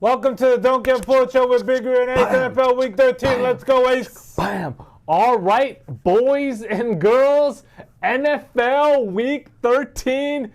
Welcome to the Don't Get Fooled Show with Big Ray and Ace NFL Week 13. Let's go, Ace. Bam. All right, boys and girls, NFL Week 13.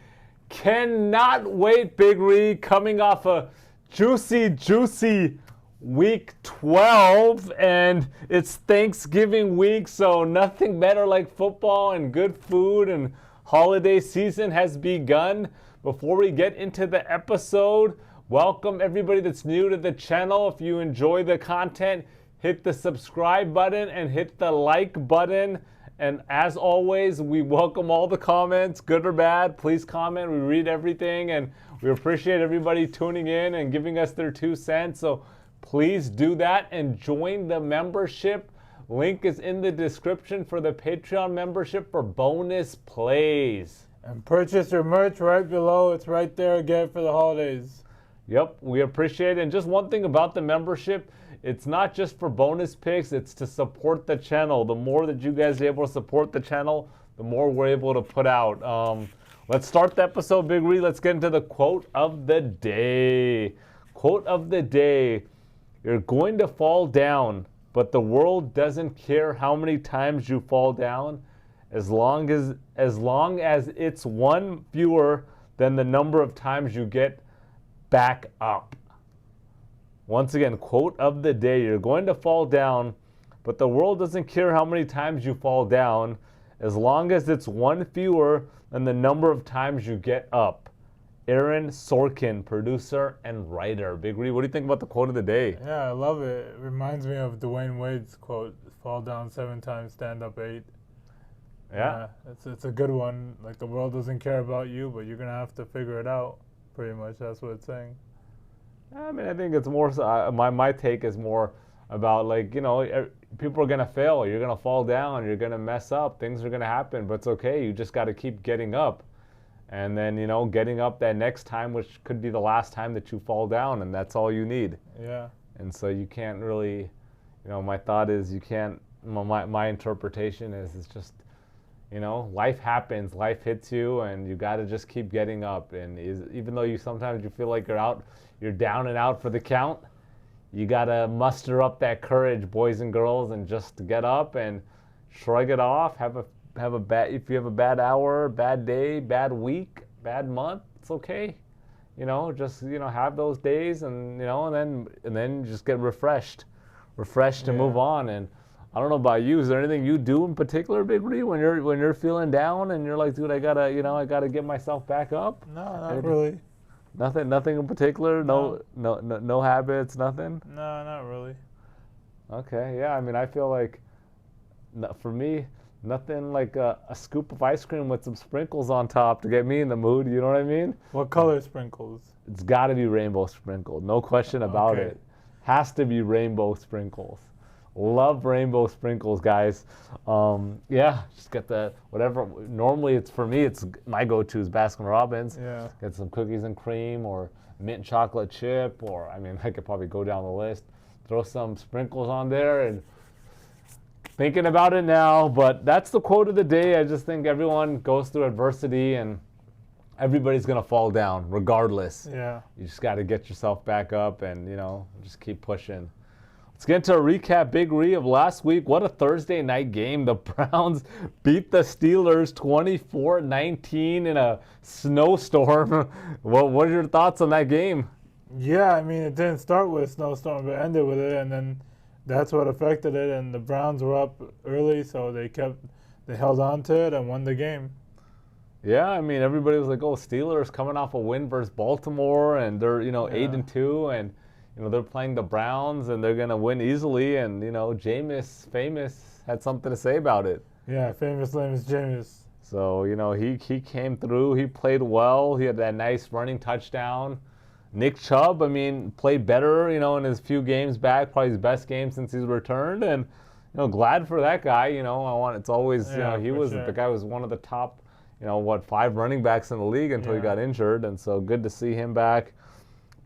Cannot wait, Big Ray, coming off a juicy Week 12, and it's Thanksgiving week, so nothing better like football and good food, and holiday season has begun. Before we get into the episode, welcome everybody that's new to the channel. If you enjoy the content, hit the subscribe button and hit the like button. And as always, we welcome all the comments, good or bad. Please comment. We read everything, and we appreciate everybody tuning in and giving us their 2 cents. So please do that and join the membership. Link is in the description for the Patreon membership for bonus plays. And purchase your merch right below. It's right there again for the holidays. Yep, we appreciate it. And just one thing about the membership, it's not just for bonus picks, it's to support the channel. The more that you guys are able to support the channel, the more we're able to put out. Let's start the episode, Big Ree. Let's get into the quote of the day. Quote of the day: you're going to fall down, but the world doesn't care how many times you fall down, as long as it's one fewer than the number of times you get back up. Once again, quote of the day: you're going to fall down, but the world doesn't care how many times you fall down, as long as it's one fewer than the number of times you get up. Aaron Sorkin, producer and writer. Big Ree, what do you think about the quote of the day? Yeah, I love it. It reminds me of Dwayne Wade's quote, fall down 7 times, stand up 8. Yeah. It's a good one. Like, the world doesn't care about you, but you're going to have to figure it out. Pretty much, that's what it's saying. I mean, I think it's more, my take is more about, like, you know, people are going to fail. You're going to fall down. You're going to mess up. Things are going to happen, but it's okay. You just got to keep getting up. And then, you know, getting up that next time, which could be the last time that you fall down, and that's all you need. Yeah. And so you can't really, you know, my thought is you can't, my interpretation is it's just, you know, life happens, life hits you, and you got to just keep getting up. And even though sometimes you feel like you're down and out for the count, you got to muster up that courage, boys and girls, and just get up and shrug it off. If you have a bad hour, bad day, bad week, bad month, it's okay. You know, just, you know, have those days, and, you know, and then just get refreshed to move on. And I don't know about you. Is there anything you do in particular, Big Ree, when you're feeling down and you're like, dude, I gotta get myself back up? No, not really. Nothing in particular. No habits. Nothing. No, not really. Okay, yeah. I mean, I feel like, for me, nothing like a scoop of ice cream with some sprinkles on top to get me in the mood. You know what I mean? What color sprinkles? It's got to be rainbow sprinkled. No question about it. Has to be rainbow sprinkles. Love rainbow sprinkles, guys. Yeah, just get the whatever. Normally, it's for me. It's my go-to is Baskin Robbins. Yeah. Get some cookies and cream or mint chocolate chip, or I mean, I could probably go down the list. Throw some sprinkles on there, and thinking about it now. But that's the quote of the day. I just think everyone goes through adversity, and everybody's gonna fall down regardless. Yeah. You just got to get yourself back up, and, you know, just keep pushing. Let's get into a recap, Big Ree, of last week. What a Thursday night game. The Browns beat the Steelers 24-19 in a snowstorm. What are your thoughts on that game? Yeah, I mean, it didn't start with a snowstorm, but ended with it, and then that's what affected it. And the Browns were up early, so they held on to it and won the game. Yeah, I mean, everybody was like, oh, Steelers coming off a win versus Baltimore, and they're, you know, 8-2, and you know, they're playing the Browns, and they're going to win easily. And, you know, Jameis, famous, had something to say about it. Yeah, famous name is Jameis. So, you know, he came through. He played well. He had that nice running touchdown. Nick Chubb, I mean, played better, you know, in his few games back. Probably his best game since he's returned. And, you know, glad for that guy. You know, it's always, you know, the guy was one of the top, you know, 5 running backs in the league until he got injured. And so good to see him back.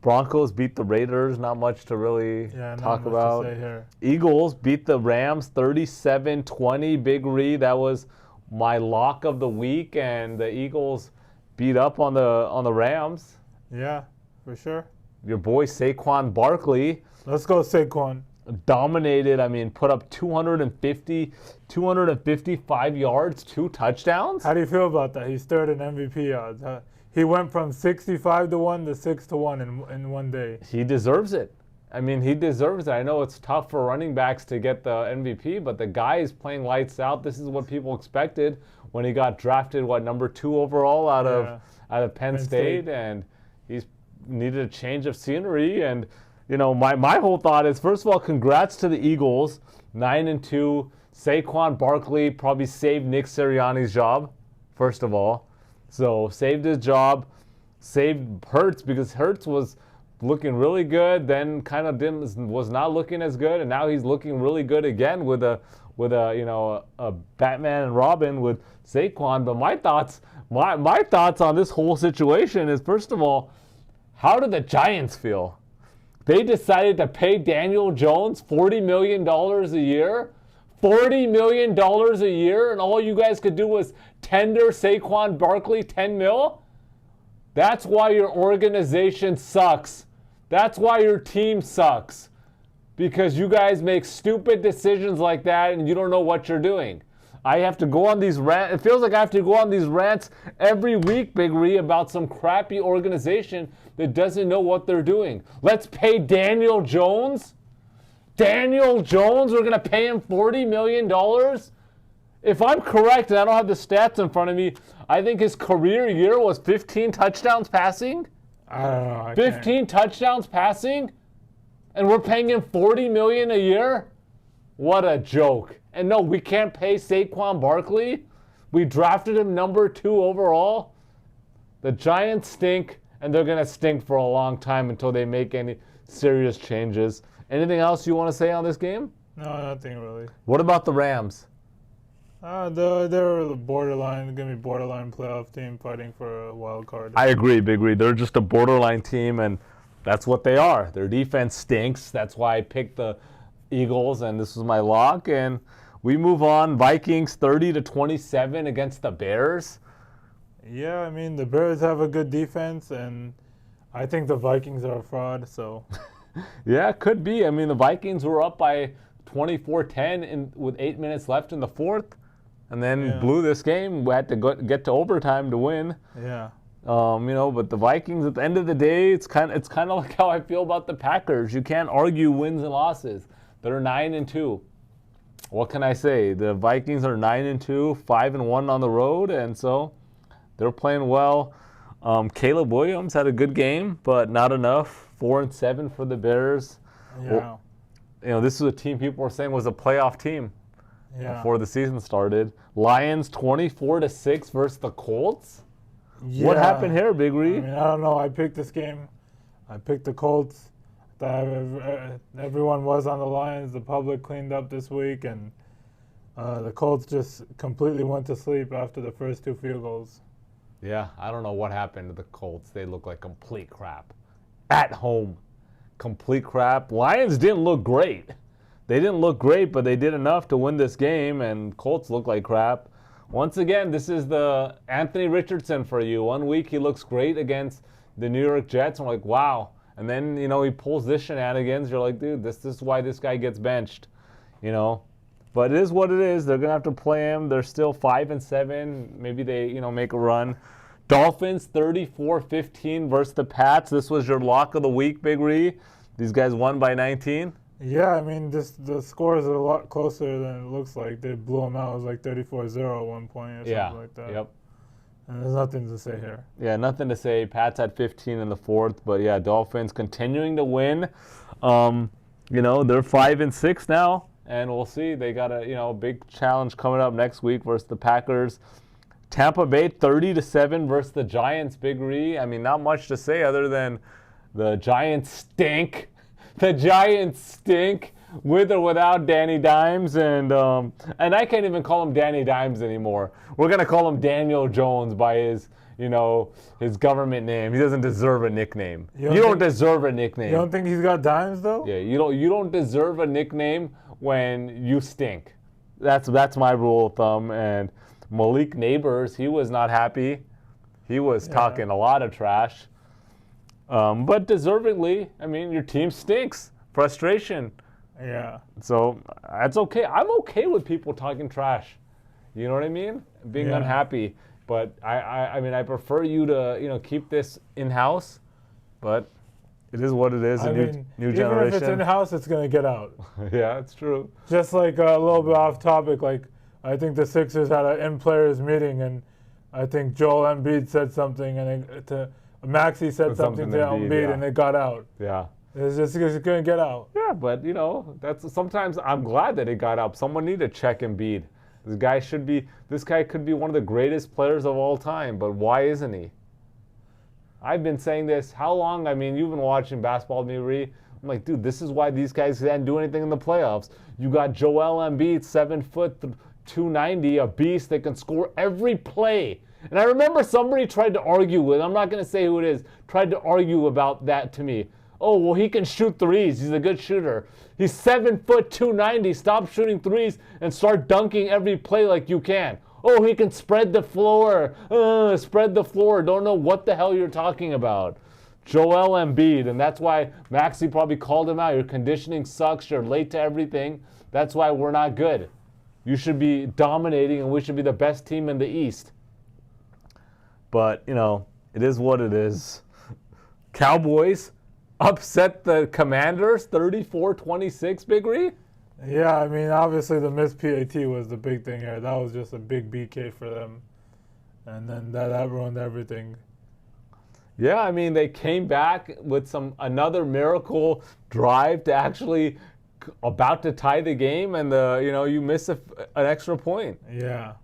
Broncos beat the Raiders. Not much to really talk about. To say here. Eagles beat the Rams 37-20. Big Ree, that was my lock of the week, and the Eagles beat up on the Rams. Yeah, for sure. your boy Saquon Barkley. Let's go Saquon. Dominated. I mean, put up 255 yards, 2 touchdowns. How do you feel about that? He's third in MVP odds. He went from 65 to 1 to 6 to 1 in one day. He deserves it. I mean, he deserves it. I know it's tough for running backs to get the MVP, but the guy is playing lights out. This is what people expected when he got drafted, number 2 overall out of Penn State, and he's needed a change of scenery. And my whole thought is, first of all, congrats to the Eagles, 9-2. Saquon Barkley probably saved Nick Sirianni's job, first of all. So saved his job, saved Hurts, because Hurts was looking really good, then kind of was not looking as good, and now he's looking really good again with a Batman and Robin with Saquon. But my thoughts on this whole situation is, first of all, how do the Giants feel? They decided to pay Daniel Jones $40 million a year. $40 million a year, and all you guys could do was tender Saquon Barkley $10 million? That's why your organization sucks. That's why your team sucks. Because you guys make stupid decisions like that and you don't know what you're doing. I have to go on these rants. It feels like I have to go on these rants every week, Big Ree, about some crappy organization that doesn't know what they're doing. Let's pay Daniel Jones? Daniel Jones, we're going to pay him $40 million? If I'm correct, and I don't have the stats in front of me, I think his career year was 15 touchdowns passing. I don't know. 15 touchdowns passing? And we're paying him $40 million a year? What a joke. And no, we can't pay Saquon Barkley. We drafted him number 2 overall. The Giants stink, and they're going to stink for a long time until they make any serious changes. Anything else you want to say on this game? No, nothing really. What about the Rams? They're borderline, going to be borderline playoff team fighting for a wild card. I agree, Big Reed. They're just a borderline team, and that's what they are. Their defense stinks. That's why I picked the Eagles, and this was my lock. And we move on. Vikings 30-27 against the Bears. Yeah, I mean, the Bears have a good defense, and I think the Vikings are a fraud, so... Yeah, it could be. I mean, the Vikings were up by 24-10 with 8 minutes left in the fourth, and then blew this game. We had to get to overtime to win. Yeah. But the Vikings, at the end of the day, it's kind of like how I feel about the Packers. You can't argue wins and losses. They're 9-2. What can I say? The Vikings are 9-2, 5-1 on the road, and so they're playing well. Caleb Williams had a good game, but not enough. 4-7 for the Bears. Yeah. This is a team people were saying was a playoff team before the season started. Lions 24-6 versus the Colts. Yeah. What happened here, Big Ree? I mean, I don't know. I picked this game. I picked the Colts. Everyone was on the Lions. The public cleaned up this week, and the Colts just completely went to sleep after the first 2 field goals. Yeah, I don't know what happened to the Colts. They look like complete crap. At home. Complete crap. Lions didn't look great. They didn't look great, but they did enough to win this game, and Colts look like crap. Once again, this is the Anthony Richardson for you. 1 week he looks great against the New York Jets. I'm like, wow. And then, he pulls this shenanigans. You're like, dude, this is why this guy gets benched. But it is what it is. They're going to have to play him. They're still 5-7. Maybe they, make a run. Dolphins 34-15 versus the Pats. This was your lock of the week, Big Ree. These guys won by 19. Yeah, I mean, the score is a lot closer than it looks like. They blew them out. It was like 34-0 at one point or something like that. Yep. And there's nothing to say here. Yeah, nothing to say. Pats had 15 in the fourth, but yeah, Dolphins continuing to win. They're 5-6 now, and we'll see. They got a big challenge coming up next week versus the Packers. Tampa Bay 30-7 versus the Giants, Big Ree. I mean, not much to say other than the Giants stink. The Giants stink with or without Danny Dimes, and I can't even call him Danny Dimes anymore. We're gonna call him Daniel Jones by his government name. He doesn't deserve a nickname. You don't deserve a nickname. You don't think he's got dimes though? Yeah, you don't deserve a nickname when you stink. That's my rule of thumb. And Malik Neighbors, he was not happy. He was talking a lot of trash. But deservingly, I mean, your team stinks. Frustration. Yeah. So that's okay. I'm okay with people talking trash. You know what I mean? Being Yeah. unhappy. But I mean, I prefer you to, keep this in-house. But it is what it is. I mean, New even generation. if it's in-house, it's going to get out. Yeah, it's true. Just like a little bit off topic, like I think the Sixers had an in-players meeting, and I think Joel Embiid said something, and Maxey said something to Embiid, yeah. and it got out. Yeah. It's going to get out. Yeah, but that's sometimes I'm glad that it got up. Someone need to check Embiid. This guy could be one of the greatest players of all time, but why isn't he? I've been saying this. How long? I mean, you've been watching basketball, Miri. I'm like, dude, this is why these guys can't do anything in the playoffs. You got Joel Embiid, 7 foot, 290, a beast that can score every play. And I remember somebody tried to argue with, I'm not going to say who it is, tried to argue about that to me. Oh, well, he can shoot threes. He's a good shooter. He's 7 foot, 290. Stop shooting threes and start dunking every play like you can. Oh, he can spread the floor. Spread the floor. Don't know what the hell you're talking about. Joel Embiid, and that's why Maxey probably called him out. Your conditioning sucks. You're late to everything. That's why we're not good. You should be dominating, and we should be the best team in the East. But, it is what it is. Cowboys upset the Commanders 34-26, Big Ree? Yeah, I mean, obviously the missed PAT was the big thing here. That was just a big BK for them. And then that ruined everything. Yeah, I mean, they came back with another miracle drive to actually about to tie the game, and you miss an extra point. Yeah.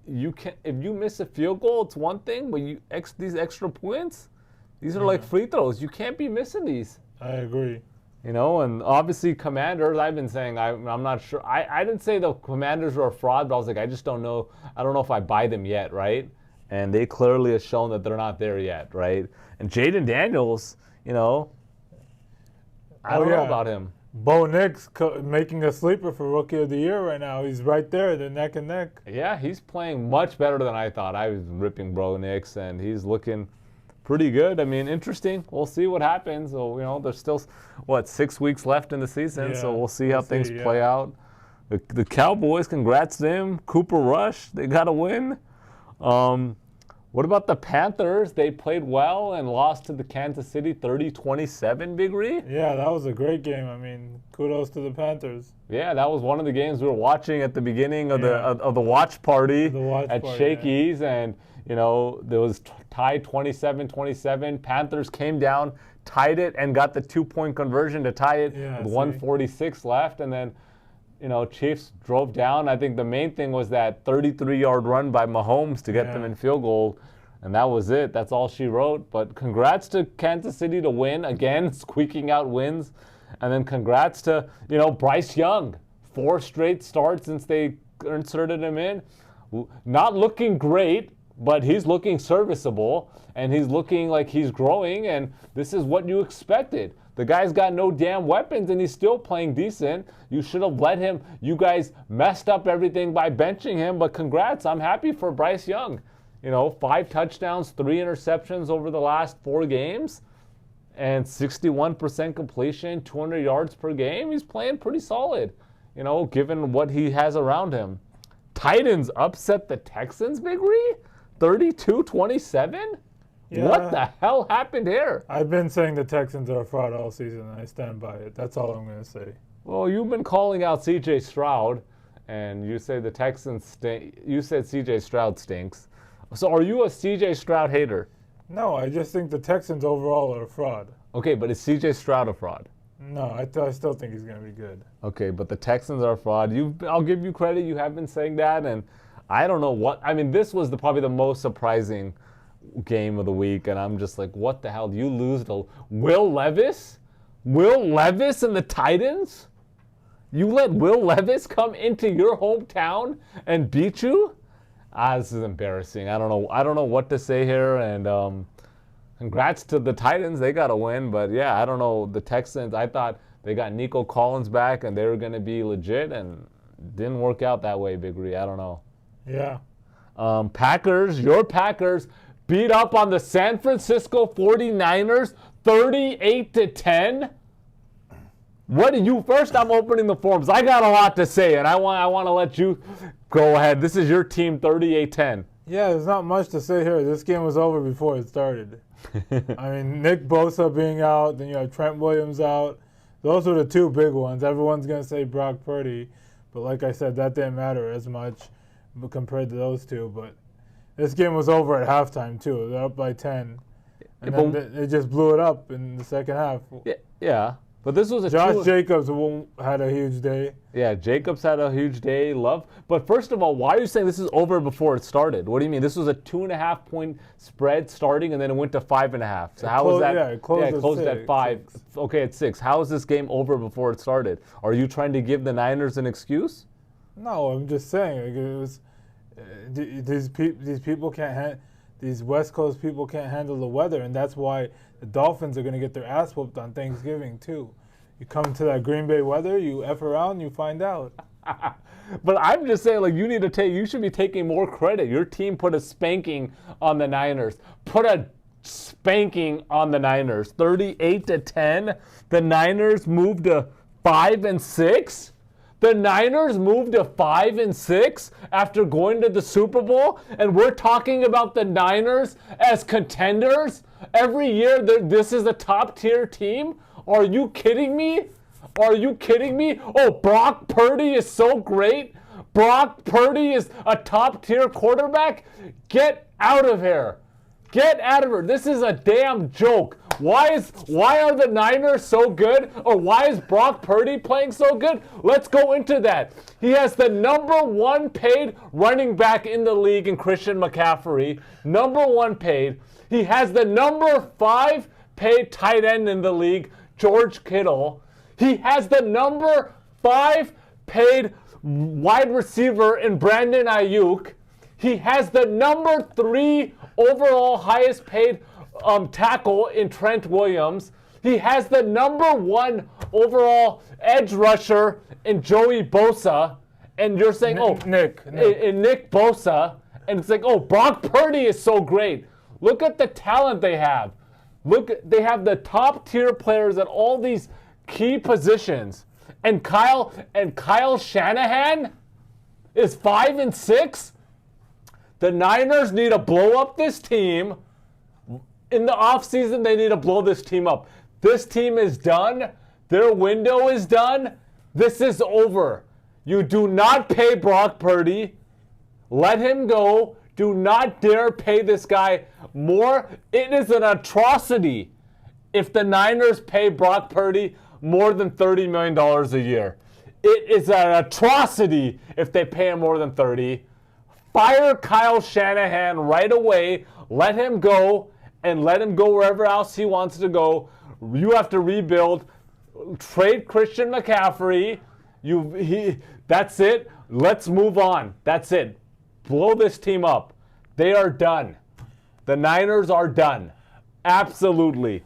You can if you miss a field goal, it's one thing, but these extra points, these are like free throws. You can't be missing these. I agree. And obviously Commanders, I've been saying, I'm not sure. I didn't say the Commanders were a fraud, but I was like, I just don't know. I don't know if I buy them yet, right? And they clearly have shown that they're not there yet, right? And Jaden Daniels, I don't know about him. Bo Nix making a sleeper for Rookie of the Year right now. He's right there. They're neck and neck. Yeah, he's playing much better than I thought. I was ripping Bo Nix, and he's looking pretty good. I mean, interesting. We'll see what happens. So, there's still, 6 weeks left in the season, so we'll see how things play out. The Cowboys, congrats to them. Cooper Rush, they got a win. What about the Panthers? They played well and lost to the Kansas City 30-27, Big Ree? Yeah, that was a great game. I mean, kudos to the Panthers. Yeah, that was one of the games we were watching at the beginning of the watch party at Shakey's, and there was tied 27-27. Panthers came down, tied it, and got the 2-point conversion to tie it with 1:46 left, and then Chiefs drove down. I think the main thing was that 33-yard run by Mahomes to get them in field goal, and that was it. That's all she wrote. But congrats to Kansas City to win again, squeaking out wins, and then congrats to Bryce Young, 4 straight starts since they inserted him in. Not looking great, but he's looking serviceable, and he's looking like he's growing, and this is what you expected. The guy's got no damn weapons, and he's still playing decent. You should have let him. You guys messed up everything by benching him, but congrats. I'm happy for Bryce Young. 5 touchdowns, 3 interceptions over the last 4 games, and 61% completion, 200 yards per game. He's playing pretty solid, given what he has around him. Titans upset the Texans, Big Ree? 32-27? Yeah. What the hell happened here? I've been saying the Texans are a fraud all season, and I stand by it. That's all I'm going to say. Well, you've been calling out C.J. Stroud, and you say the Texans stink. You said C.J. Stroud stinks. So are you a C.J. Stroud hater? No, I just think the Texans overall are a fraud. Okay, but is C.J. Stroud a fraud? No, I still think he's going to be good. Okay, but the Texans are a fraud. I'll give you credit. You have been saying that, and I don't know what. I mean, this was probably the most surprising game of the week, and I'm just like, what the hell? You lose to Will Levis? Will Levis and the Titans? You let Will Levis come into your hometown and beat you? This is embarrassing. I don't know what to say here, and congrats to the Titans. They got a win, but yeah, I don't know. The Texans, I thought they got Nico Collins back, and they were going to be legit, and didn't work out that way, Big Ree. I don't know. Yeah. Packers, your Packers, beat up on the San Francisco 49ers 38-10. What do you first? I'm opening the forums. I got a lot to say, and I want to let you go ahead. This is your team 38-10. Yeah, there's not much to say here. This game was over before it started. I mean, Nick Bosa being out, then you have Trent Williams out. Those are the two big ones. Everyone's going to say Brock Purdy, but like I said, that didn't matter as much compared to those two. But this game was over at halftime, too. They're up by 10. And then they just blew it up in the second half. Yeah. But this was Josh Jacobs had a huge day. Yeah, Jacobs had a huge day. But first of all, why are you saying this is over before it started? What do you mean? This was a 2.5 point spread starting, and then it went to 5.5. So how was that? Yeah, it closed at 5. 6. Okay, at 6. How is this game over before it started? Are you trying to give the Niners an excuse? No, I'm just saying it was these people can't. These West Coast people can't handle the weather, and that's why the Dolphins are going to get their ass whooped on Thanksgiving, too. You come to that Green Bay weather, you F around, you find out. But I'm just saying, you should be taking more credit. Your team put a spanking on the Niners. Put a spanking on the Niners. 38-10. The Niners moved to 5-6. The Niners moved to 5-6 after going to the Super Bowl, and we're talking about the Niners as contenders every year. This is a top-tier team. Are you kidding me? Are you kidding me? Oh, Brock Purdy is so great. Brock Purdy is a top-tier quarterback. Get out of here. Get out of here. This is a damn joke. Why are the Niners so good? Or why is Brock Purdy playing so good? Let's go into that. He has the number 1 paid running back in the league in Christian McCaffrey. Number 1 paid. He has the number 5 paid tight end in the league, George Kittle. He has the number 5 paid wide receiver in Brandon Ayuk. He has the number 3 overall highest paid tackle in Trent Williams. He has the number 1 overall edge rusher in Joey Bosa. And you're saying, Nick Bosa. And it's like, Brock Purdy is so great. Look at the talent they have. They have the top tier players at all these key positions. And Kyle Shanahan is 5-6. The Niners need to blow up this team. In the offseason, they need to blow this team up. This team is done. Their window is done. This is over. You do not pay Brock Purdy. Let him go. Do not dare pay this guy more. It is an atrocity if the Niners pay Brock Purdy more than $30 million a year. It is an atrocity if they pay him more than $30. Fire Kyle Shanahan right away. Let him go. And let him go wherever else he wants to go. You have to rebuild. Trade Christian McCaffrey. That's it. Let's move on. That's it. Blow this team up. They are done. The Niners are done. Absolutely.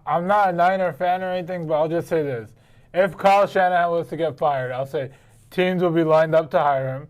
I'm not a Niner fan or anything, but I'll just say this. If Kyle Shanahan was to get fired, I'll say teams will be lined up to hire him.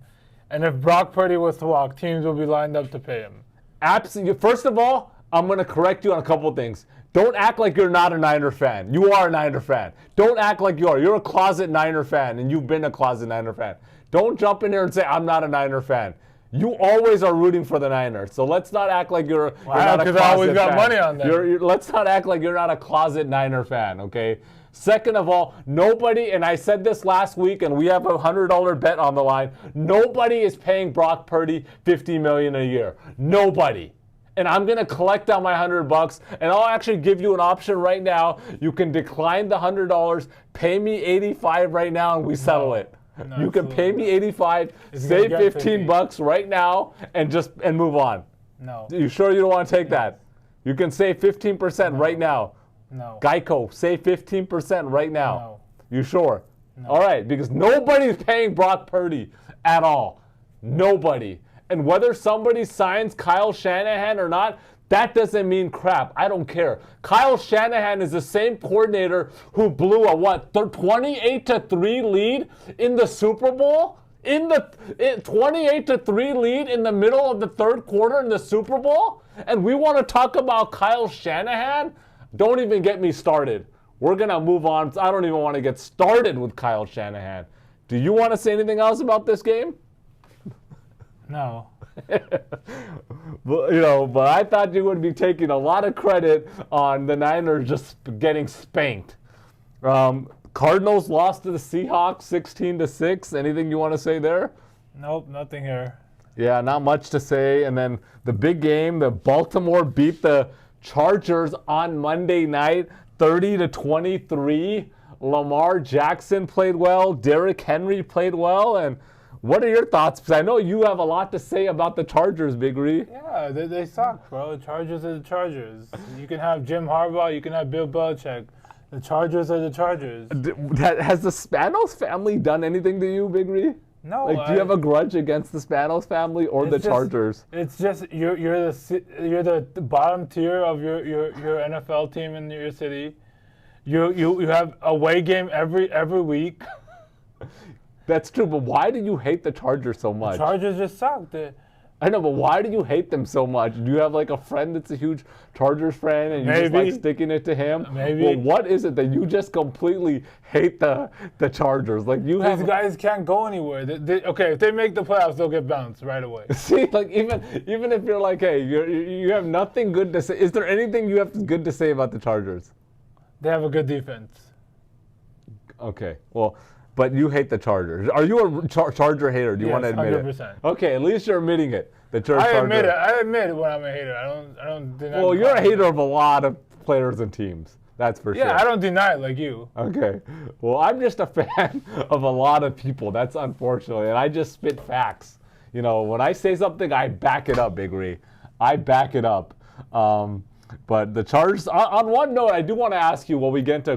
And if Brock Purdy was to walk, teams will be lined up to pay him. Absolutely. First of all, I'm going to correct you on a couple of things. Don't act like you're not a Niner fan. You are a Niner fan. Don't act like you are. You're a closet Niner fan, and you've been a closet Niner fan. Don't jump in here and say, I'm not a Niner fan. You always are rooting for the Niners. So let's not act like you're not a closet fan. Because I always got money on them. Let's not act like you're not a closet Niner fan, okay? Second of all, nobody, and I said this last week, and we have a $100 bet on the line, nobody is paying Brock Purdy $50 million a year. Nobody. And I'm going to collect on my $100, and I'll actually give you an option right now. You can decline the $100, pay me $85 right now, and we settle it. No, you can pay me $85, save $15 right now, and move on. No. You sure you don't want to take that? You can save 15% right now. No. Geico, save 15% right now. No. You sure? No. All right, because nobody's paying Brock Purdy at all. Nobody. And whether somebody signs Kyle Shanahan or not, that doesn't mean crap. I don't care. Kyle Shanahan is the same coordinator who blew a 28-3 lead in the Super Bowl? in the 28-3 lead in the middle of the third quarter in the Super Bowl, and we want to talk about Kyle Shanahan? Don't even get me started. We're going to move on. I don't even want to get started with Kyle Shanahan. Do you want to say anything else about this game? No. But I thought you would be taking a lot of credit on the Niners just getting spanked. Cardinals lost to the Seahawks 16-6. Anything you want to say there? Nope, nothing here. Yeah, not much to say. And then the big game, the Baltimore beat the Chargers on Monday night, 30-23. Lamar Jackson played well. Derrick Henry played well. And what are your thoughts? Because I know you have a lot to say about the Chargers, Big Ree. Yeah, they suck, bro. The Chargers are the Chargers. You can have Jim Harbaugh, you can have Bill Belichick. The Chargers are the Chargers. Has the Spanos family done anything to you, Big Ree? No. Do you have a grudge against the Spanos family or the Chargers? It's just you're the bottom tier of your NFL team in your city. You have a away game every week. That's true, but why do you hate the Chargers so much? The Chargers just suck. I know, but why do you hate them so much? Do you have like a friend that's a huge Chargers fan and you just like sticking it to him? Maybe. Well, what is it that you just completely hate the Chargers? Like These guys can't go anywhere. Okay, if they make the playoffs, they'll get bounced right away. See, like even if you're like, hey, you have nothing good to say. Is there anything you have good to say about the Chargers? They have a good defense. Okay, well. But you hate the Chargers. Are you a Charger hater? Do you want to admit 100%. it? Okay, at least you're admitting it. I admit it. I admit when I'm a hater. I don't deny. Well, you're a hater of a lot of players and teams. That's for sure. Yeah, I don't deny it like you. Okay. Well, I'm just a fan of a lot of people. That's unfortunately, and I just spit facts. When I say something, I back it up, Big Ree. I back it up. But the Chargers. On one note, I do want to ask you while we get into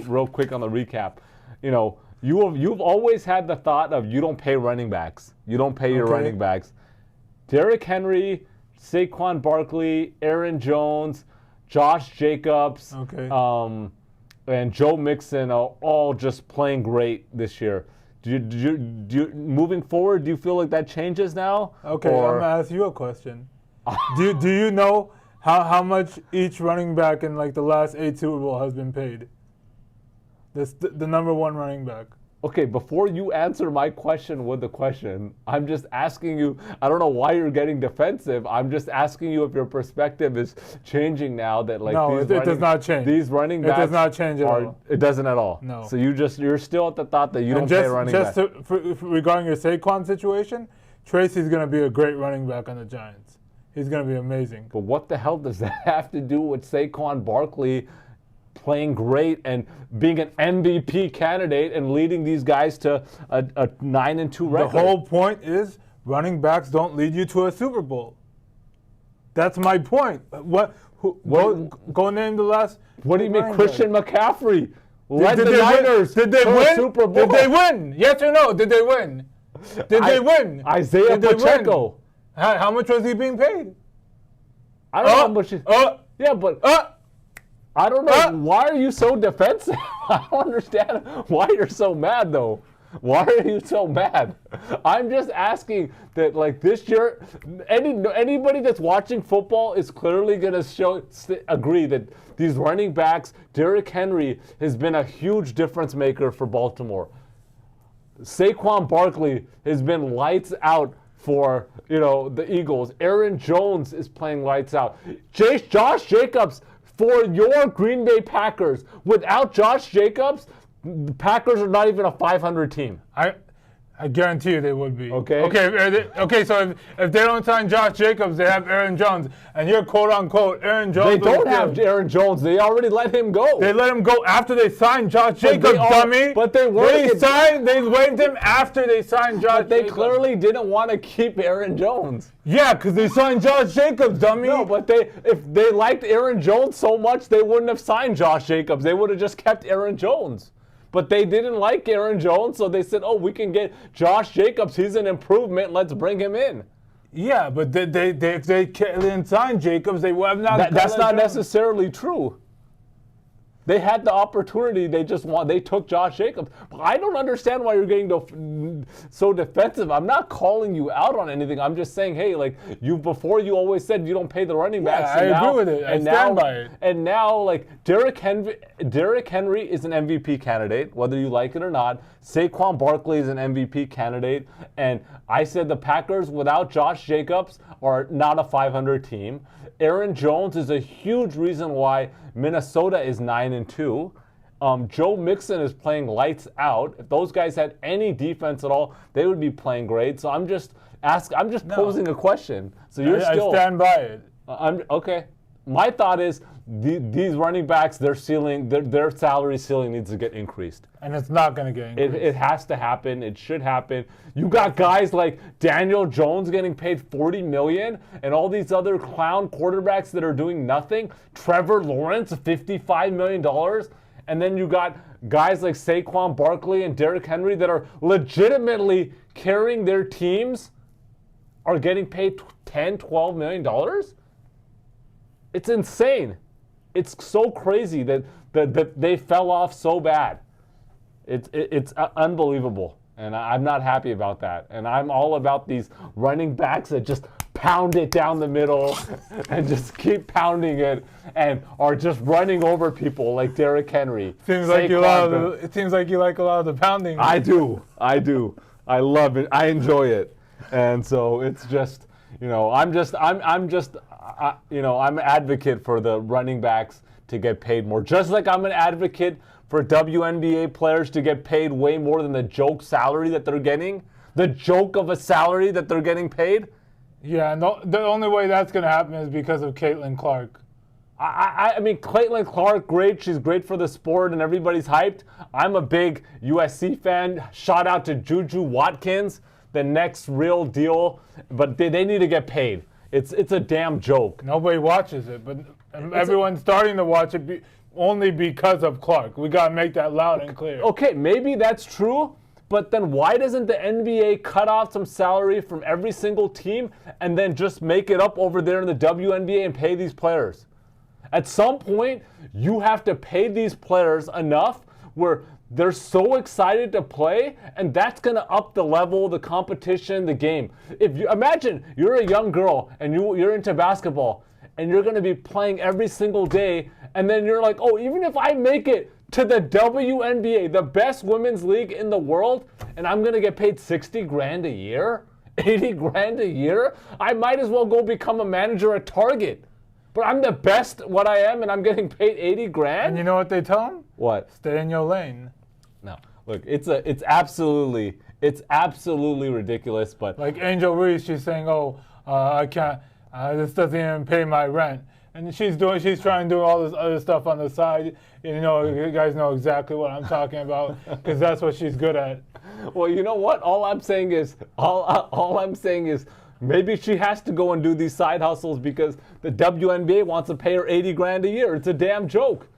real quick on the recap. You've always had the thought of you don't pay running backs. You don't pay your running backs. Derrick Henry, Saquon Barkley, Aaron Jones, Josh Jacobs, and Joe Mixon are all just playing great this year. Do you moving forward, do you feel like that changes now? Okay, I'm going to ask you a question. do you know how much each running back in like the last 8 Super Bowl has been paid? The number one running back. Okay, before you answer my question with the question, I'm just asking you, I don't know why you're getting defensive. I'm just asking you if your perspective is changing now that like no, it does not change. These running backs it does not change at all. It doesn't at all. No. So you're still at the thought that you don't pay running backs. Regarding your Saquon situation, Tracy's going to be a great running back on the Giants. He's going to be amazing. But what the hell does that have to do with Saquon Barkley playing great and being an MVP candidate and leading these guys to a 9-2 record? The whole point is running backs don't lead you to a Super Bowl. That's my point. Go name the last. What do you mean, Christian McCaffrey? Did they win? Super Bowl. Did they win? Yes or no? Did they win? Did they win? Isaiah Pacheco. How much was he being paid? I don't know how much. Yeah, but. I don't know. Why are you so defensive? I don't understand why you're so mad, though. Why are you so mad? I'm just asking that, like, this year, anybody that's watching football is clearly going to agree that these running backs, Derrick Henry, has been a huge difference maker for Baltimore. Saquon Barkley has been lights out for, the Eagles. Aaron Jones is playing lights out. Josh Jacobs for your Green Bay Packers. Without Josh Jacobs, the Packers are not even a 500 team. I guarantee you they would be. Okay. Okay. So if they don't sign Josh Jacobs, they have Aaron Jones, and you're quote unquote Aaron Jones. They don't have Aaron Jones. They already let him go. They let him go after they signed Josh Jacobs, dummy. But they weren't. They waived him after they signed Josh. But they Jacobs. clearly didn't want to keep Aaron Jones. Yeah, because they signed Josh Jacobs, dummy. No, but if they liked Aaron Jones so much, they wouldn't have signed Josh Jacobs. They would have just kept Aaron Jones. But they didn't like Aaron Jones, so they said, we can get Josh Jacobs. He's an improvement. Let's bring him in. Yeah, but if they didn't sign Jacobs, they would have not. That's not necessarily true. They had the opportunity. They took Josh Jacobs. I don't understand why you're getting so defensive. I'm not calling you out on anything. I'm just saying, hey, like before you always said you don't pay the running backs. I agree with it. I stand by it. And now, like Derrick Henry is an MVP candidate, whether you like it or not. Saquon Barkley is an MVP candidate, and I said the Packers without Josh Jacobs are not a 500 team. Aaron Jones is a huge reason why Minnesota is 9-2. Joe Mixon is playing lights out. If those guys had any defense at all, they would be playing great. So I'm just posing a question. So I stand by it. Okay. My thought is these running backs, their salary ceiling needs to get increased. And it's not going to get increased. It has to happen. It should happen. You got guys like Daniel Jones getting paid $40 million, and all these other clown quarterbacks that are doing nothing. Trevor Lawrence, $55 million. And then you got guys like Saquon Barkley and Derrick Henry that are legitimately carrying their teams, are getting paid $10, $12 million. It's insane. It's so crazy that they fell off so bad. It's unbelievable, and I'm not happy about that. And I'm all about these running backs that just pound it down the middle and just keep pounding it and are just running over people like Derrick Henry. It seems like you like a lot of the pounding. I do. I love it. I enjoy it. And so it's just, I'm an advocate for the running backs to get paid more. Just like I'm an advocate for WNBA players to get paid way more than the joke salary that they're getting. The joke of a salary that they're getting paid. Yeah, no, the only way that's going to happen is because of Caitlin Clark. I mean, Caitlin Clark, great. She's great for the sport and everybody's hyped. I'm a big USC fan. Shout out to Juju Watkins, the next real deal. But they need to get paid. It's a damn joke. Nobody watches it, but everyone's starting to watch it only because of Clark. We got to make that loud and clear. Okay, maybe that's true, but then why doesn't the NBA cut off some salary from every single team and then just make it up over there in the WNBA and pay these players? At some point, you have to pay these players enough where they're so excited to play, and that's going to up the level, the competition, the game. If you imagine you're a young girl and you're into basketball and you're going to be playing every single day, and then you're like, oh, even if I make it to the WNBA, the best women's league in the world, and I'm going to get paid $60,000 a year, $80,000 a year, I might as well go become a manager at Target. But I'm the best what I am, and I'm getting paid $80,000. And you know what they tell them? What? Stay in your lane. No, look, it's absolutely ridiculous. But like Angel Reese, she's saying, "Oh, I can't. This doesn't even pay my rent," and she's trying to do all this other stuff on the side. You guys know exactly what I'm talking about because that's what she's good at. Well, you know what? All I'm saying is maybe she has to go and do these side hustles because the WNBA wants to pay her $80,000 a year. It's a damn joke.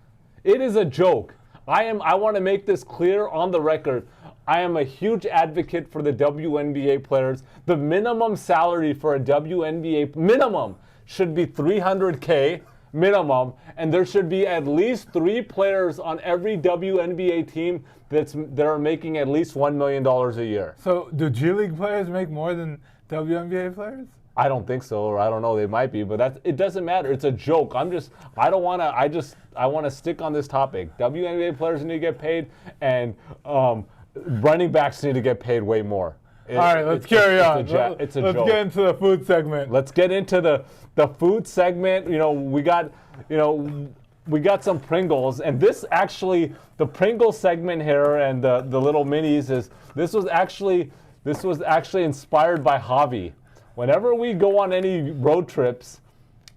It is a joke. I want to make this clear on the record. I am a huge advocate for the WNBA players. The minimum salary for a WNBA minimum should be $300K minimum, and there should be at least 3 players on every WNBA team that are making at least $1 million a year. So do G League players make more than WNBA players? I don't think so, or I don't know. They might be, but it doesn't matter. It's a joke. I want to stick on this topic. WNBA players need to get paid, and running backs need to get paid way more. All right, let's carry on. It's a joke. Let's get into the food segment. Let's get into the food segment. We got some Pringles, and this actually, the Pringles segment here and the little minis this was actually inspired by Javi. Whenever we go on any road trips,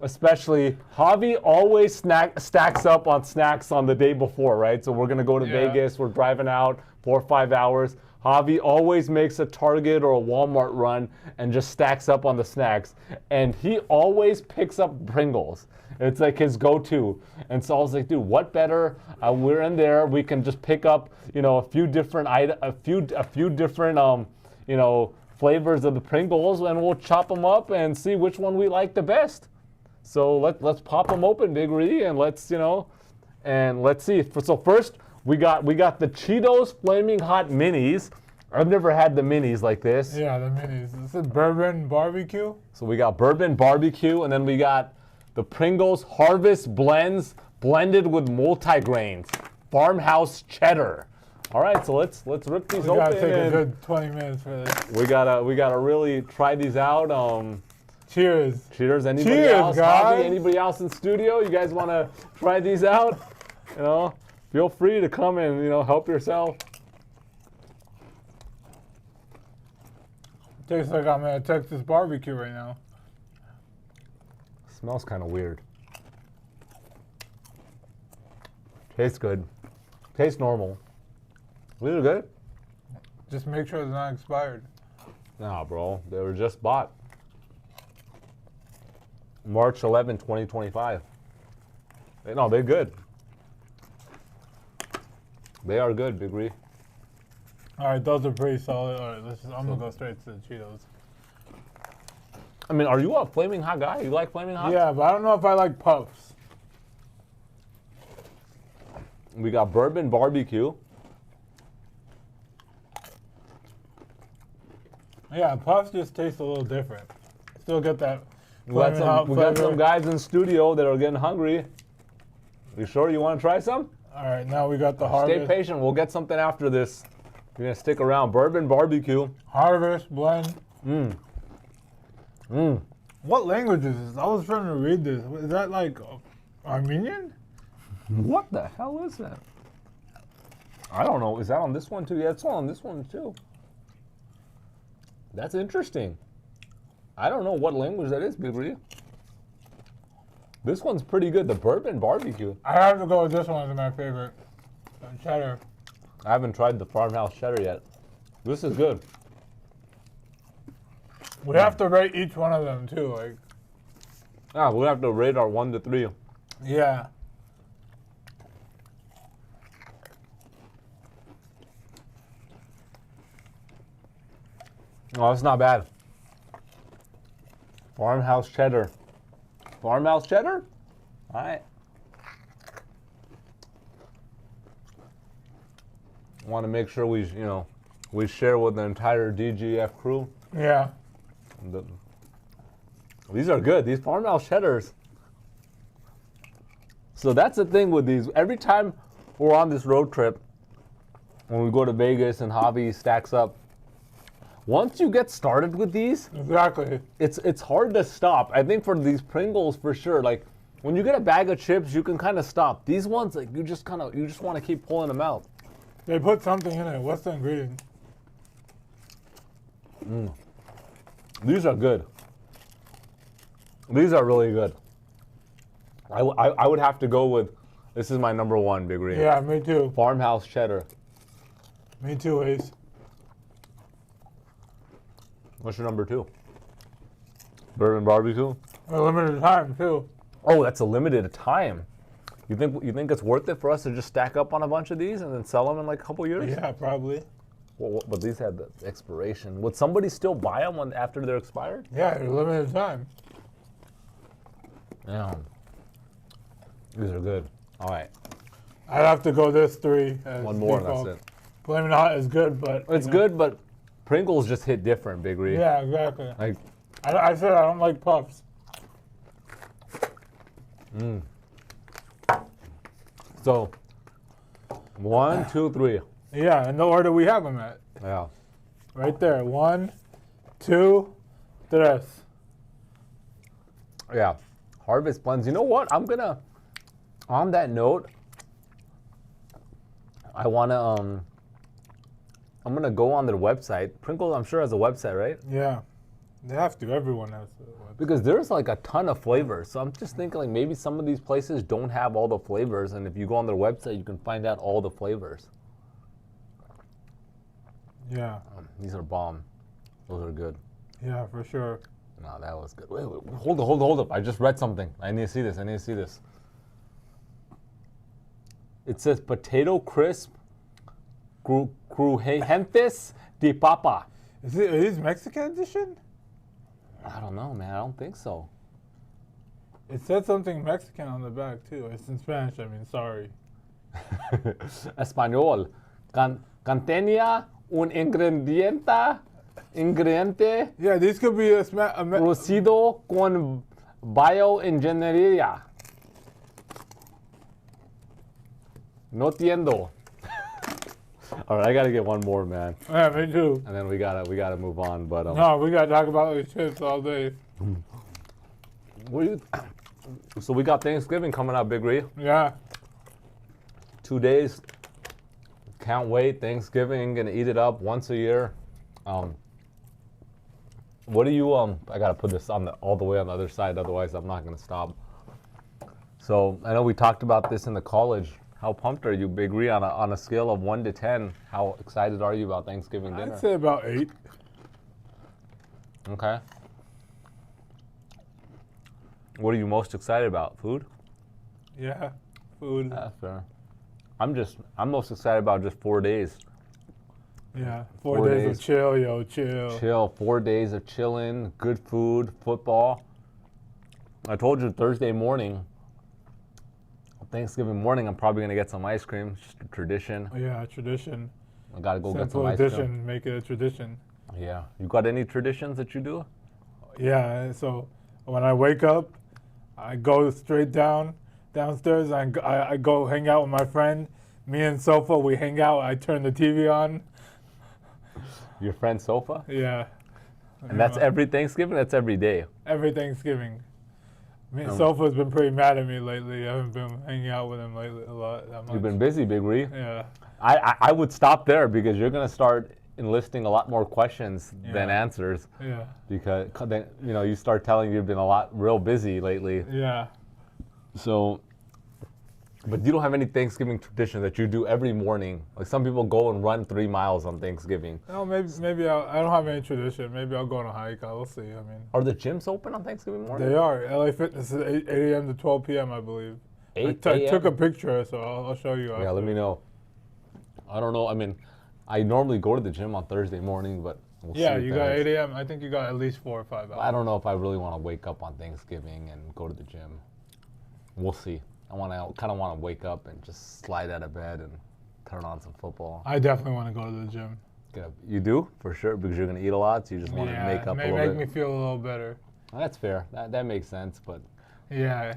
especially, Javi always stacks up on snacks on the day before, right? So we're going to go to Vegas. We're driving out 4 or 5 hours. Javi always makes a Target or a Walmart run and just stacks up on the snacks. And he always picks up Pringles. It's like his go-to. And so I was like, dude, what better? We're in there. We can just pick up, a few different flavors of the Pringles, and we'll chop them up and see which one we like the best. So let's pop them open, Big Ree, and let's And let's see. So first, we got the Cheetos Flaming Hot Minis. I've never had the minis like this. Yeah, the minis. This is bourbon barbecue. So we got bourbon barbecue, and then we got the Pringles Harvest Blends blended with multigrains. Farmhouse cheddar. All right, so let's rip these open. We gotta take a good 20 minutes for this. We gotta really try these out. Cheers. Cheers. Anybody Cheers, else? guys. Javi, anybody else in studio? You guys want to try these out? You know, feel free to come and help yourself. Tastes like I'm at a Texas barbecue right now. Smells kind of weird. Tastes good. Tastes normal. These are good. Just make sure they're not expired. Nah, bro. They were just bought. March 11, 2025. No, they're good. They are good, Big Ree. All right, those are pretty solid. All right, I'm gonna go straight to the Cheetos. I mean, are you a Flaming Hot guy? You like Flaming Hot? Yeah, but I don't know if I like puffs. We got bourbon barbecue. Yeah, puffs just taste a little different. Still get that. We got some guys in studio that are getting hungry. You sure you want to try some? All right, now we got the Harvest. Stay patient. We'll get something after this. You're gonna stick around. Bourbon barbecue. Harvest blend. What language is this? I was trying to read this. Is that like Armenian? What the hell is that? I don't know. Is that on this one too? Yeah, it's on this one too. That's interesting. I don't know what language that is, Big Ree. This one's pretty good. The bourbon barbecue. I have to go with this one as my favorite. Cheddar. I haven't tried the farmhouse cheddar yet. This is good. We have to rate each one of them too. Like. We'll have to rate our 1 to 3. Yeah. Oh, that's not bad. Farmhouse cheddar. Farmhouse cheddar? All right. Want to make sure we share with the entire DGF crew. Yeah. These are good. These farmhouse cheddars. So that's the thing with these. Every time we're on this road trip, when we go to Vegas and Javi stacks up, once you get started with these, Exactly. it's hard to stop. I think for these Pringles for sure. Like when you get a bag of chips, you can kind of stop. These ones, like you just want to keep pulling them out. They put something in it. What's the ingredient? These are good. These are really good. I would have to go with, this is my number 1, Big Ree. Yeah, me too. Farmhouse cheddar. Me too, Ace. What's your number 2? Bourbon barbecue? A limited time too. Oh, that's a limited time. You think it's worth it for us to just stack up on a bunch of these and then sell them in like a couple years? Yeah, probably. Well, but these had the expiration. Would somebody still buy them after they're expired? Yeah, a limited time. Yeah. These are good. All right. I'd have to go this 3. One more, and that's it. Flamin' Hot is good, but It's good, but Pringles just hit different, Big Ree. Yeah, exactly. Like, I said I don't like puffs. So, 1, 2, 3. Yeah, in the order we have them at. Yeah. Right there. 1, 2, 3. Yeah. Harvest blends. You know what? I'm gonna, on that note, I wanna I'm gonna go on their website. Pringles, I'm sure, has a website, right? Yeah. They have to. Everyone has to. Because there's like a ton of flavors. So I'm just thinking like maybe some of these places don't have all the flavors, and if you go on their website, you can find out all the flavors. Yeah. These are bomb. Those are good. Yeah, for sure. No, that was good. Wait, hold up. I just read something. I need to see this. It says potato crisp crujientes de papa. Are these Mexican edition? I don't know, man. I don't think so. It said something Mexican on the back too. It's in Spanish. I mean, sorry. Español. Contenía un ingrediente Yeah, these could be producido con bioingeniería. No entiendo. All right, I gotta get one more, man, Yeah, me too. and then we gotta move on. But No, we gotta talk about these chips all day. So we got Thanksgiving coming up, Big Ree. Yeah. 2 days. Can't wait. Thanksgiving, gonna eat it up once a year. What do you I gotta put this on all the way on the other side, otherwise I'm not gonna stop. So I know we talked about this in the college. How pumped are you, Big Ree, on a scale of 1 to 10? How excited are you about Thanksgiving dinner? I'd say about 8. Okay. What are you most excited about? Food? Yeah. Food. That's fair. I'm most excited about just 4 days. Yeah. 4 days of chill, yo, chill. Chill. 4 days of chilling, good food, football. I told you Thursday morning, Thanksgiving morning, I'm probably gonna get some ice cream. It's just a tradition. Yeah, tradition. I gotta go get Simple some ice addition, cream. make it a tradition. Yeah. You got any traditions that you do? Yeah, so when I wake up, I go straight downstairs. I go hang out with my friend. Me and Sofa, we hang out. I turn the TV on. Your friend Sofa? Yeah. And that's every Thanksgiving? That's every day? Every Thanksgiving. Me and Sofa's been pretty mad at me lately. I haven't been hanging out with him lately a lot. That much. You've been busy, Big Ree. Yeah. I would stop there because you're gonna start enlisting a lot more questions than Yeah. answers. Yeah. Because then you start telling you've been real busy lately. Yeah. So, but you don't have any Thanksgiving tradition that you do every morning. Like some people go and run 3 miles on Thanksgiving. No, maybe I don't have any tradition. Maybe I'll go on a hike. We'll see. I mean, Are the gyms open on Thanksgiving morning? they are. LA Fitness is 8 a.m. to 12 p.m. I believe. 8 I took a a.m.? picture, so I'll show you. Yeah, let me know. I don't know. I mean, I normally go to the gym on Thursday morning, but we'll Yeah, see. you got 8 a.m. I think you got at least 4 or 5 hours. I don't know if I really want to wake up on Thanksgiving and go to the gym. We'll see. I kind of want to wake up and just slide out of bed and turn on some football. I definitely want to go to the gym. You do? For sure, because you're going to eat a lot, so you just want to make up a little bit. Make me feel a little better. That's fair. That makes sense, but... Yeah.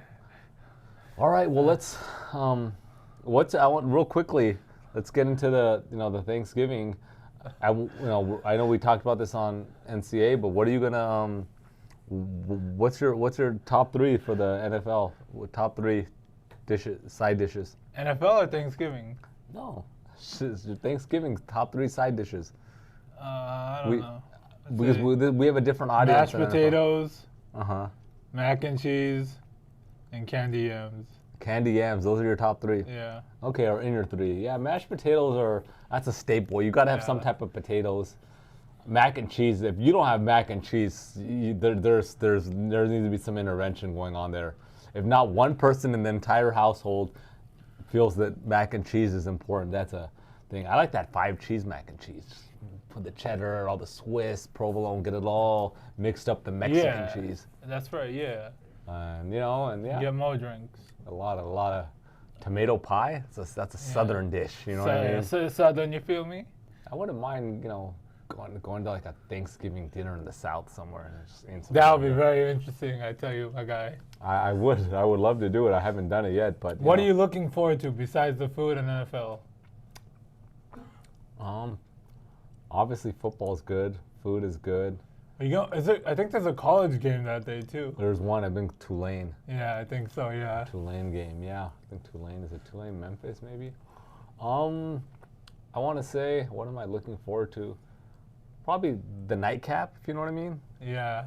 All right, well, real quickly, let's get into the Thanksgiving. I know we talked about this on NCA, but what are you gonna what's your top 3 for the NFL? Top 3 side dishes? NFL or Thanksgiving? No, Thanksgiving top 3 side dishes. I don't know. Because we have a different audience. Mashed potatoes, mac and cheese, and candy yams. Candy yams, those are your top 3. Yeah. Okay, or in your 3. Yeah, mashed potatoes that's a staple. You gotta have some type of potatoes. Mac and cheese. If you don't have mac and cheese, there needs to be some intervention going on there. If not one person in the entire household feels that mac and cheese is important, that's a thing. I like that 5 cheese mac and cheese. Put the cheddar, all the Swiss, provolone, get it all mixed up, the Mexican cheese. That's right. Yeah. And Get more drinks. a lot of tomato pie. That's a southern dish. You know what I mean? So southern, you feel me? I wouldn't mind, going to like a Thanksgiving dinner in the South somewhere and just eating some. That would be very interesting. I tell you, my guy. I would love to do it. I haven't done it yet, but. What are you looking forward to besides the food and NFL? Obviously football is good. Food is good. I think there's a college game that day too. There's one. I think Tulane. Yeah, I think so. Yeah. Tulane game. Yeah, I think Tulane. Is it Tulane, Memphis, maybe? I want to say, what am I looking forward to? Probably the nightcap, if you know what I mean. Yeah,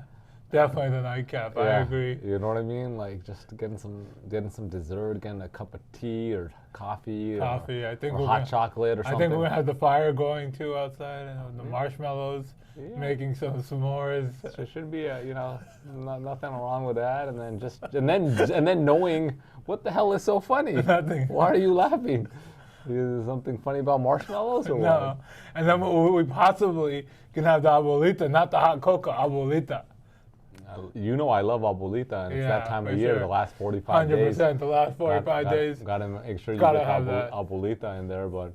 definitely the nightcap. Yeah, I agree. You know what I mean? Like just getting some dessert, getting a cup of tea or coffee. Coffee. I think or hot chocolate or something. I think we're gonna have the fire going too outside and the marshmallows, making some s'mores. There should be nothing wrong with that, and then knowing what the hell is so funny. Nothing. Why are you laughing? Is there something funny about marshmallows or No. what? And then we possibly can have the abuelita, not the hot cocoa, abuelita. You know I love Abuelita, and it's that time of for year, sure. the last 45 days. 100%, the last 45 days. Got to make sure you Gotta get have that. Abuelita in there. But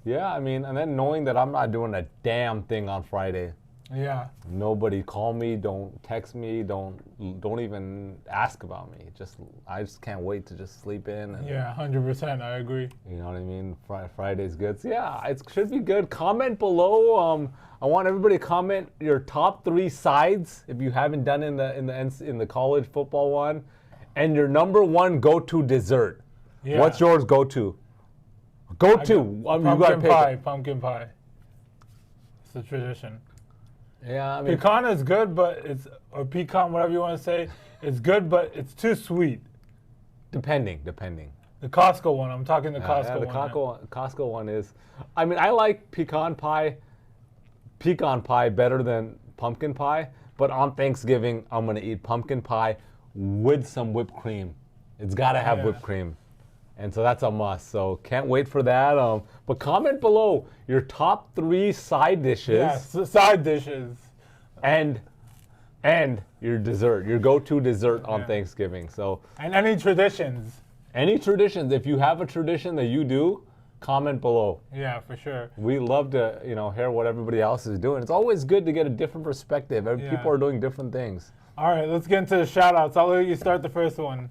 yeah, I mean, and then knowing that I'm not doing a damn thing on Friday. Yeah. Nobody call me, don't text me, don't even ask about me. I just can't wait to just sleep in. And, Yeah, 100%. I agree. you know what I mean? Friday's good. So yeah, it should be good. Comment below. I want everybody to comment your top 3 sides if you haven't done in the college football one, and your number 1 go-to dessert. Yeah. What's yours go-to? Go-to. You gotta pick it. Pumpkin pie. It's a tradition. Yeah, I mean, Pecan is good, but or pecan, whatever you want to say, it's good, but it's too sweet. depending. The Costco one, I'm talking the Costco Yeah, the one. Costco one is. I mean, I like pecan pie better than pumpkin pie. But on Thanksgiving, I'm gonna eat pumpkin pie with some whipped cream. It's gotta have whipped cream, and so that's a must. So can't wait for that. But comment below your top 3 side dishes. Yes, side dishes. And your dessert, your go-to dessert on Thanksgiving. So And any traditions. any traditions, if you have a tradition that you do, comment below. Yeah, for sure. We love to, hear what everybody else is doing. It's always good to get a different perspective. People are doing different things. All right, let's get into the shout-outs. I'll let you start the first one.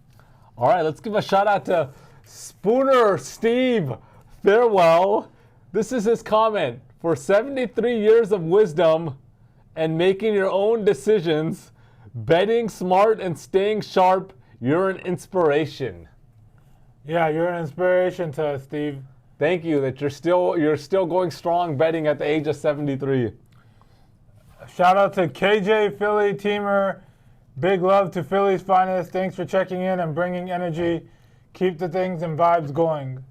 All right, let's give a shout out to Spooner Steve Farewell. This is his comment. For 73 years of wisdom and making your own decisions, betting smart and staying sharp, you're an inspiration. Yeah, you're an inspiration to us, Steve. Thank you that you're still going strong betting at the age of 73. Shout out to KJ Philly Teamer. Big love to Philly's finest. Thanks for checking in and bringing energy. Keep the things and vibes going.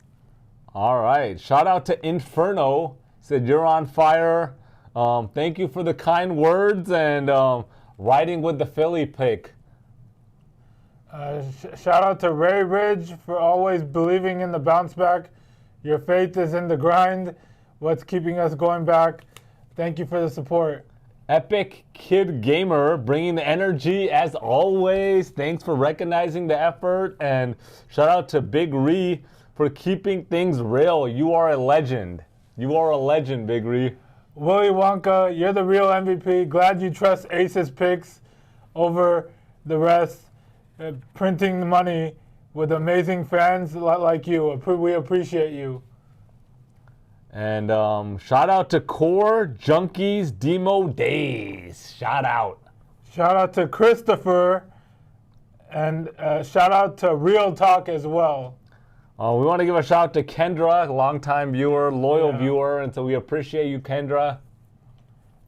All right. Shout out to Inferno. Said you're on fire. Thank you for the kind words and riding with the Philly pick. Shout out to Ray Ridge for always believing in the bounce back. Your faith is in the grind. What's keeping us going back? Thank you for the support. Epic Kid Gamer bringing the energy as always. Thanks for recognizing the effort. And shout out to Big Ree for keeping things real. You are a legend. You are a legend, Big Ree. Willy Wonka, you're the real MVP. Glad you trust Ace's picks over the rest. Printing the money with amazing fans like you. We appreciate you. And shout out to Core Junkies Demo Days. Shout out. Shout out to Christopher. And shout out to Real Talk as well. We want to give a shout out to Kendra, a longtime viewer, loyal viewer, and so we appreciate you, Kendra.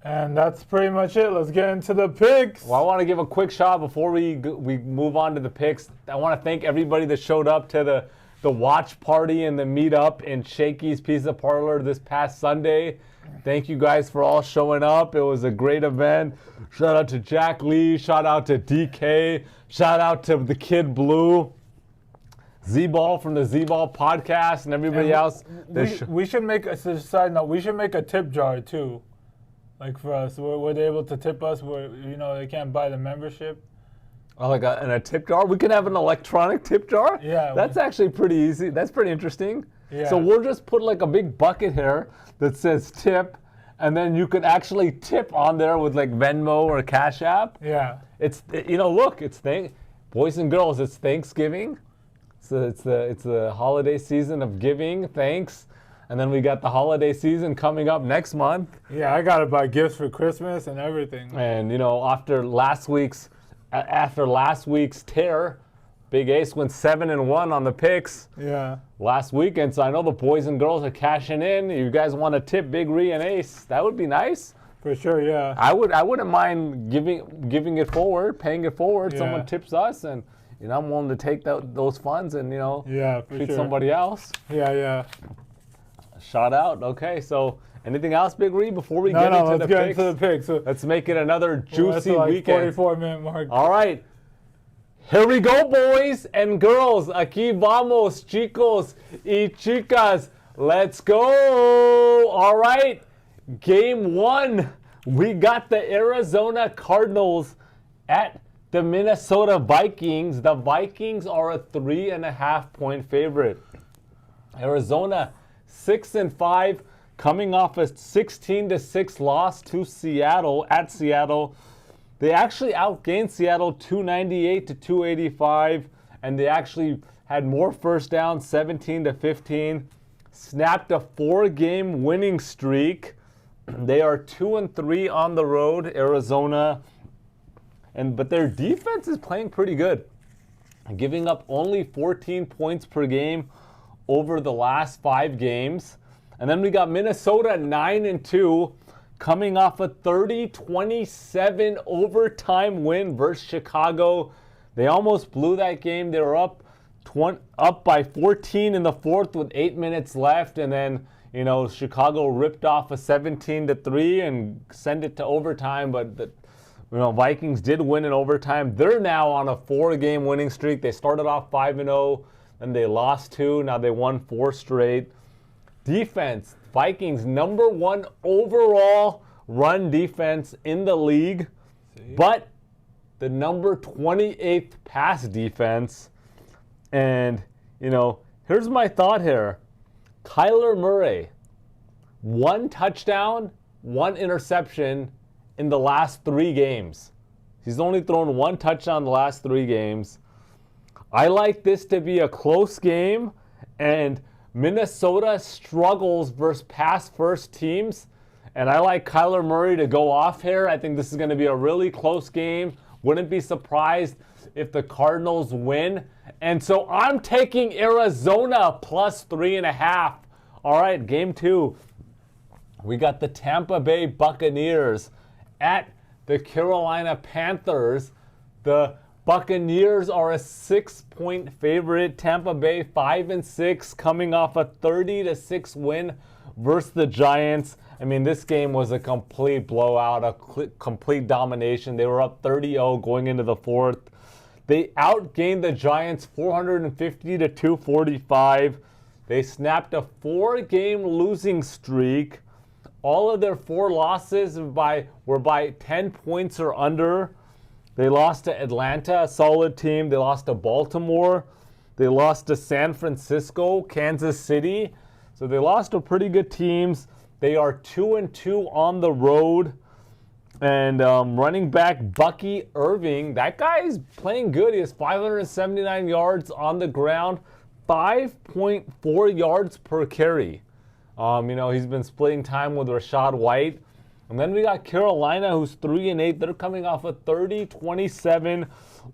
And that's pretty much it. Let's get into the picks. Well, I want to give a quick shout out before we move on to the picks. I want to thank everybody that showed up to the watch party and the meetup in Shakey's Pizza Parlor this past Sunday. Thank you guys for all showing up. It was a great event. Shout out to Jack Lee. Shout out to DK. Shout out to the Kid Blue. Z-Ball from the Z-Ball podcast and everybody else. We should make a side note. We should make a tip jar too. Like for us, were they able to tip us where, they can't buy the membership? Oh, like in a tip jar? We can have an electronic tip jar? Yeah. That's actually pretty easy. That's pretty interesting. Yeah. So we'll just put like a big bucket here that says tip, and then you could actually tip on there with like Venmo or Cash App. Yeah. It's, look, boys and girls, it's Thanksgiving. So it's the holiday season of giving, thanks. And then we got the holiday season coming up next month. Yeah, I gotta buy gifts for Christmas and everything. And after last week's tear, Big Ace went 7-1 on the picks. Yeah. Last weekend. So I know the boys and girls are cashing in. You guys want to tip Big Ree and Ace? That would be nice. For sure, yeah. I wouldn't mind giving it forward, paying it forward. Yeah. Someone tips us, and I'm willing to take those funds and treat somebody else. Yeah. Shout out. Okay, so anything else, Big Ree, before we let's get into the picks. So, let's make it another juicy weekend. 44-minute mark. All right. Here we go, boys and girls. Aquí vamos, chicos y chicas. Let's go. All right. Game 1. We got the Arizona Cardinals at the Minnesota Vikings. The Vikings are a 3.5-point favorite. Arizona 6-5, coming off a 16-6 loss to Seattle at Seattle. They actually outgained Seattle 298-285, and they actually had more first downs, 17-15. Snapped a 4-game winning streak. They are 2-3 on the road, Arizona, but their defense is playing pretty good, giving up only 14 points per game over the last 5 games. And then we got Minnesota 9-2, coming off a 30-27 overtime win versus Chicago. They almost blew that game. They were up by 14 in the fourth with 8 minutes left, and then Chicago ripped off a 17-3 and sent it to overtime. But the Vikings did win in overtime. They're now on a 4-game winning streak. They started off 5-0, then they lost 2. Now they won 4 straight. Defense, Vikings #1 overall run defense in the league, but the number 28th pass defense. And, here's my thought here. Kyler Murray, 1 touchdown, 1 interception in the last 3 games. He's only thrown 1 touchdown in the last 3 games. I like this to be a close game, and Minnesota struggles versus pass-first teams, and I like Kyler Murray to go off here. I think this is going to be a really close game. Wouldn't be surprised if the Cardinals win. And so I'm taking Arizona plus 3.5. All right, game 2. We got the Tampa Bay Buccaneers at the Carolina Panthers. The Buccaneers are a 6-point favorite. Tampa Bay 5-6, coming off a 30-6 win versus the Giants. I mean, this game was a complete blowout, a complete domination. They were up 30-0 going into the fourth. They outgained the Giants 450-245. They snapped a 4-game losing streak. All of their 4 losses were by 10 points or under. They lost to Atlanta, a solid team. They lost to Baltimore. They lost to San Francisco, Kansas City. So they lost to pretty good teams. They are 2-2 on the road. And running back Bucky Irving, that guy is playing good. He has 579 yards on the ground, 5.4 yards per carry. He's been splitting time with Rachaad White. And then we got Carolina, who's 3-8. They're coming off a 30-27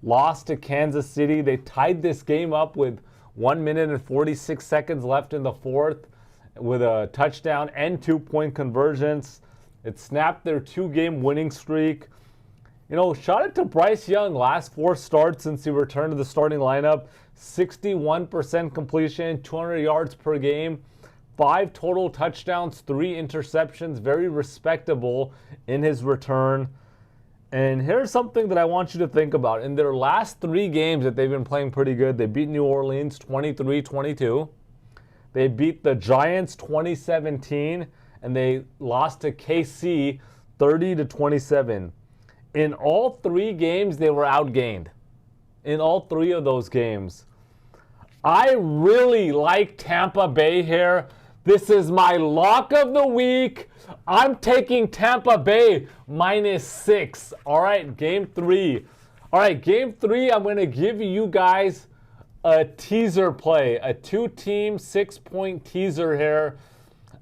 loss to Kansas City. They tied this game up with 1 minute and 46 seconds left in the fourth with a touchdown and 2-point conversions. It snapped their 2-game winning streak. Shout out to Bryce Young. Last 4 starts since he returned to the starting lineup. 61% completion, 200 yards per game. 5 total touchdowns, 3 interceptions. Very respectable in his return. And here's something that I want you to think about. In their last 3 games that they've been playing pretty good, they beat New Orleans 23-22. They beat the Giants 2017. And they lost to KC 30-27. In all 3 games, they were outgained. In all 3 of those games. I really like Tampa Bay here. This is my lock of the week. I'm taking Tampa Bay -6. All right, game 3. All right, game 3, I'm going to give you guys a teaser play. A 2-team, 6-point teaser here.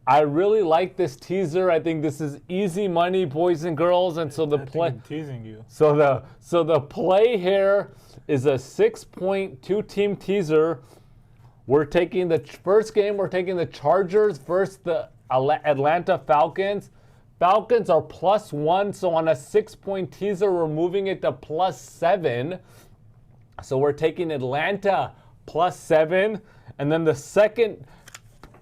I really like this teaser. I think this is easy money, boys and girls. And so the play, I'm teasing you. So the play here is a 6-point 2-team teaser. We're taking the first game. We're taking the Chargers versus the Atlanta Falcons. Falcons are +1. So on a 6-point teaser, we're moving it to +7. So we're taking Atlanta +7, and then the second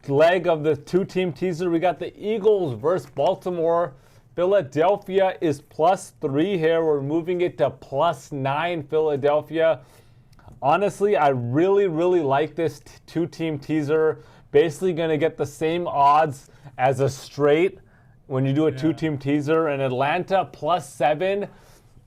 leg of the 2-team teaser, we got the Eagles versus Baltimore. Philadelphia is +3 here. We're moving it to +9 Philadelphia. Honestly, I really, really like this 2-team teaser. Basically going to get the same odds as a straight when you do a 2-team teaser. And Atlanta +7.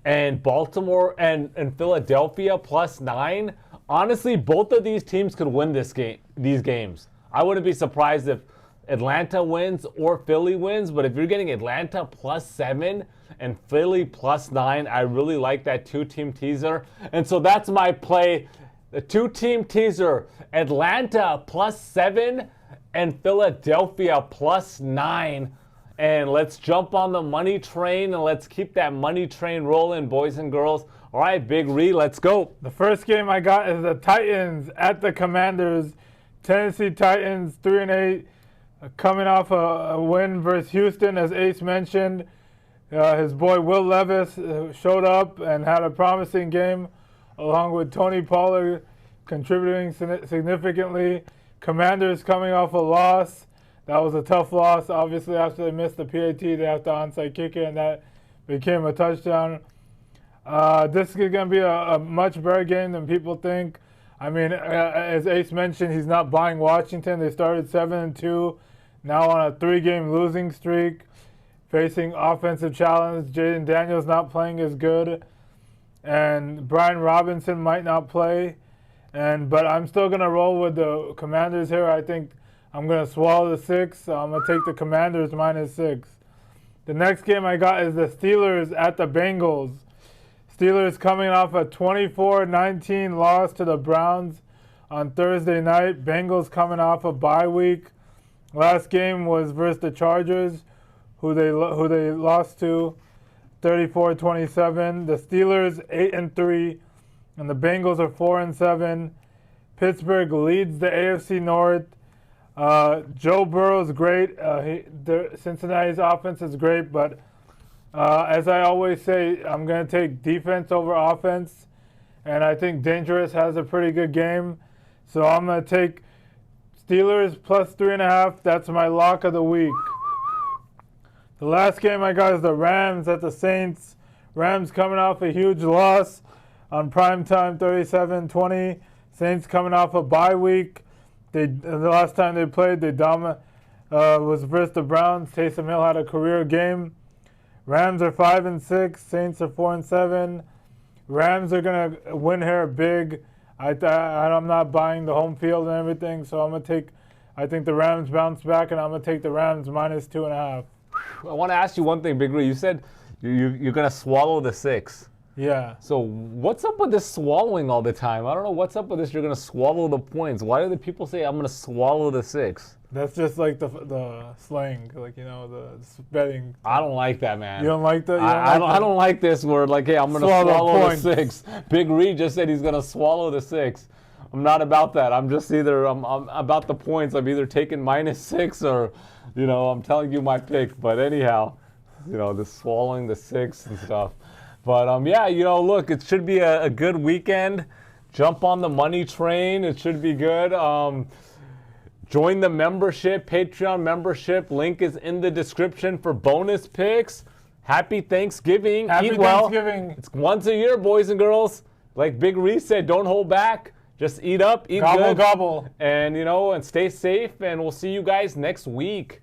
and Baltimore and Philadelphia +9. Honestly, both of these teams could win these games. I wouldn't be surprised if Atlanta wins or Philly wins, but if you're getting Atlanta +7 and Philly +9, I really like that two-team teaser. And so that's my play. The two-team teaser, Atlanta +7 and Philadelphia +9. And let's jump on the money train and let's keep that money train rolling, boys and girls. All right, Big Ree, let's go. The first game I got is the Titans at the Commanders. Tennessee Titans 3-8, coming off a win versus Houston, as Ace mentioned. His boy Will Levis showed up and had a promising game, along with Tony Pollard contributing significantly. Commanders coming off a loss. That was a tough loss. Obviously, after they missed the PAT, they have to onside kick it, and that became a touchdown. This is going to be a much better game than people think. I mean, as Ace mentioned, he's not buying Washington. They started 7-2, now on a 3-game losing streak, facing offensive challenge. Jaden Daniels not playing as good, and Brian Robinson might not play. But I'm still going to roll with the Commanders here. I think I'm going to swallow the 6. So I'm going to take the Commanders -6. The next game I got is the Steelers at the Bengals. Steelers coming off a 24-19 loss to the Browns on Thursday night. Bengals coming off a bye week. Last game was versus the Chargers, who they lost to 34-27. The Steelers 8-3, and the Bengals are 4-7. Pittsburgh leads the AFC North. Joe Burrow's great. Cincinnati's offense is great, but as I always say, I'm going to take defense over offense, and I think Dangerous has a pretty good game. So I'm going to take Steelers +3.5. That's my lock of the week. The last game I got is the Rams at the Saints. Rams coming off a huge loss on primetime, 37-20. Saints coming off a bye week. The last time they played, was versus the Browns. Taysom Hill had a career game. Rams are 5-6. Saints are 4-7. Rams are gonna win here big. I'm not buying the home field and everything, so I'm gonna take. I think the Rams bounce back, and I'm gonna take the Rams -2.5. I want to ask you one thing, Big Ray. You said you're gonna swallow the 6. Yeah. So what's up with this swallowing all the time? I don't know what's up with this. You're gonna swallow the points. Why do the people say I'm gonna swallow the 6? That's just like the slang, like the betting. I don't like that, man. You don't like that? I don't like this word. Like, hey, I'm gonna swallow the 6. Big Reed just said he's gonna swallow the 6. I'm not about that. I'm just I'm about the points. I'm either taking -6 or, I'm telling you my pick. But anyhow, the swallowing the 6 and stuff. But look, it should be a good weekend. Jump on the money train. It should be good. Join the membership, Patreon membership. Link is in the description for bonus picks. Happy Thanksgiving. Happy Thanksgiving. It's once a year, boys and girls. Like Big Reese said, don't hold back. Just eat up, eat gobble, good. Gobble. And, and stay safe. And we'll see you guys next week.